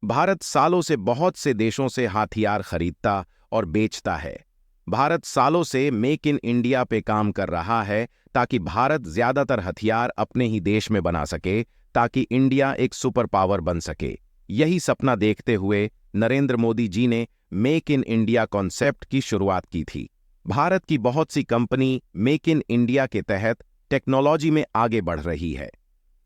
भारत सालों से बहुत से देशों से हथियार खरीदता और बेचता है। भारत सालों से मेक इन इंडिया पे काम कर रहा है ताकि भारत ज्यादातर हथियार अपने ही देश में बना सके, ताकि इंडिया एक सुपर पावर बन सके। यही सपना देखते हुए नरेंद्र मोदी जी ने मेक इन इंडिया कॉन्सेप्ट की शुरुआत की थी। भारत की बहुत सी कंपनी मेक इन इंडिया के तहत टेक्नोलॉजी में आगे बढ़ रही है।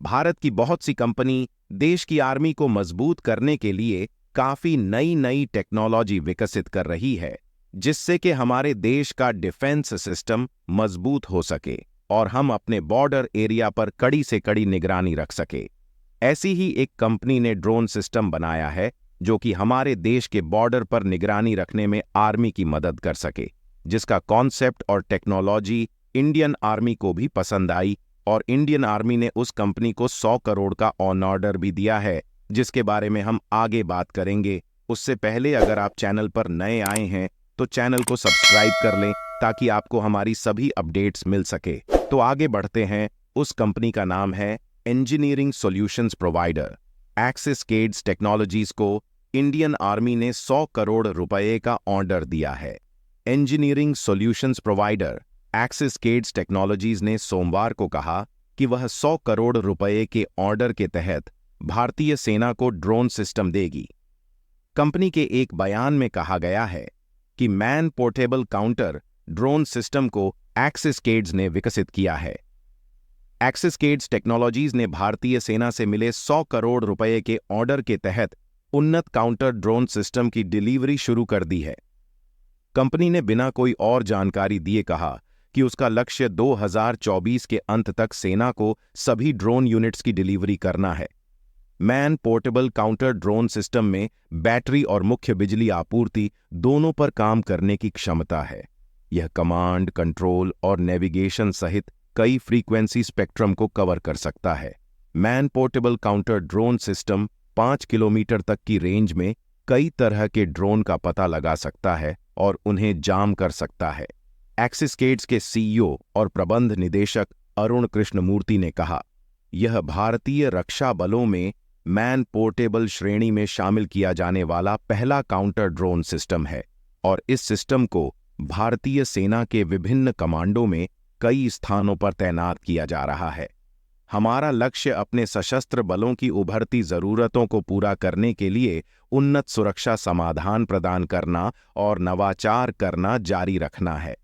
भारत की बहुत सी कंपनी देश की आर्मी को मजबूत करने के लिए काफी नई नई टेक्नोलॉजी विकसित कर रही है, जिससे कि हमारे देश का डिफेंस सिस्टम मजबूत हो सके और हम अपने बॉर्डर एरिया पर कड़ी से कड़ी निगरानी रख सके। ऐसी ही एक कंपनी ने ड्रोन सिस्टम बनाया है जो कि हमारे देश के बॉर्डर पर निगरानी रखने में आर्मी की मदद कर सके, जिसका कॉन्सेप्ट और टेक्नोलॉजी इंडियन आर्मी को भी पसंद आई और इंडियन आर्मी ने उस कंपनी को 100 करोड़ का ऑन ऑर्डर भी दिया है, जिसके बारे में हम आगे बात करेंगे। उससे पहले अगर आप चैनल पर नए आए हैं तो चैनल को सब्सक्राइब कर लें ताकि आपको हमारी सभी अपडेट्स मिल सके। तो आगे बढ़ते हैं। उस कंपनी का नाम है engineering solutions provider. Axis Cades Technologies को इंडियन आर्मी ने 100 करोड़ रुपए का ऑर्डर दिया है। Engineering solutions provider Axis Cades Technologies ने सोमवार को कहा कि वह 100 करोड़ रुपए के ऑर्डर के तहत भारतीय सेना को ड्रोन सिस्टम देगी। कंपनी के एक बयान में कहा गया है कि man portable counter drone system को एक्सिस केड्स ने विकसित किया है। एक्सिस केड्स टेक्नोलॉजीज ने भारतीय सेना से मिले 100 करोड़ रुपए के ऑर्डर के तहत उन्नत काउंटर ड्रोन सिस्टम की डिलीवरी शुरू कर दी है। कंपनी ने बिना कोई और जानकारी दिए कहा कि उसका लक्ष्य 2024 के अंत तक सेना को सभी ड्रोन यूनिट्स की डिलीवरी करना है। Man portable counter drone system में बैटरी और मुख्य बिजली आपूर्ति दोनों पर काम करने की क्षमता है। यह कमांड, कंट्रोल और नेविगेशन सहित कई फ्रीक्वेंसी स्पेक्ट्रम को कवर कर सकता है। Man portable counter drone system 5 kilometre तक की रेंज में कई तरह के ड्रोन का पता लगा सकता है और उन्हें जाम कर सकता है। एक्सिस केड्स के सीईओ और प्रबंध निदेशक अरुण कृष्णमूर्ति ने कहा, यह भारतीय रक्षा बलों में मैन पोर्टेबल श्रेणी में शामिल किया जाने वाला पहला काउंटर ड्रोन सिस्टम है और इस सिस्टम को भारतीय सेना के विभिन्न कमांडों में कई स्थानों पर तैनात किया जा रहा है। हमारा लक्ष्य अपने सशस्त्र बलों की उभरती जरूरतों को पूरा करने के लिए उन्नत सुरक्षा समाधान प्रदान करना और नवाचार करना जारी रखना है।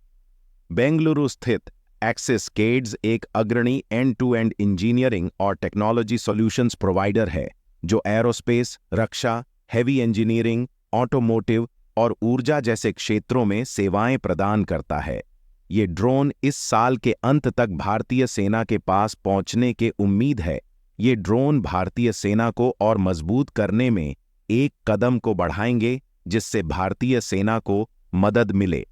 बेंगलुरु स्थित एक्सिस केड्स एक अग्रणी एंड टू एंड इंजीनियरिंग और टेक्नोलॉजी सॉल्यूशंस प्रोवाइडर है जो एरोस्पेस, रक्षा, हेवी इंजीनियरिंग, ऑटोमोटिव और ऊर्जा जैसे क्षेत्रों में सेवाएं प्रदान करता है। ये ड्रोन इस साल के अंत तक भारतीय सेना के पास पहुंचने की उम्मीद है। ये ड्रोन भारतीय सेना को और मजबूत करने में एक कदम को बढ़ाएंगे, जिससे भारतीय सेना को मदद मिले।